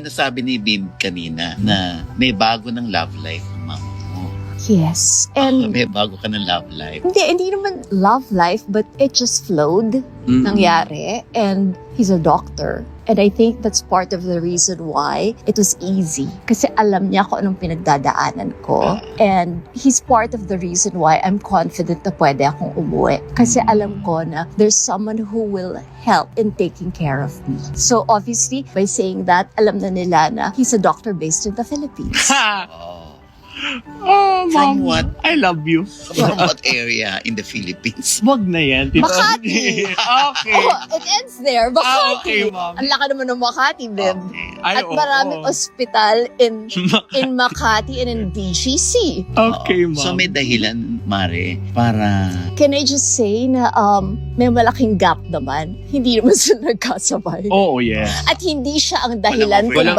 Nasabi ni Bim kanina na may bago ng love life ng mama mo. Yes. And May bago ka ng love life. hindi naman love life, but it just flowed. Nangyari. And he's a doctor. And I think that's part of the reason why it was easy. Kasi alam niya kung anong pinagdadaanan ko. And he's part of the reason why I'm confident na pwede akong umuwi. Kasi alam ko na there's someone who will help in taking care of me. So obviously, by saying that, alam na nila na he's a doctor based in the Philippines. Oh. From what? I love you. From what area in the Philippines? Wag na yan, Tito. Makati. Okay. Oh, it ends there. Makati. Okay, ma'am. Ang laki naman ng Makati, Bim. Ay, At maraming ospital in Makati and in BGC. Okay, ma'am. So may dahilan, Mare, para... Can I just say na may malaking gap naman. Hindi naman sila nagkasabay. Oo, yeah. At hindi siya ang dahilan Walang kung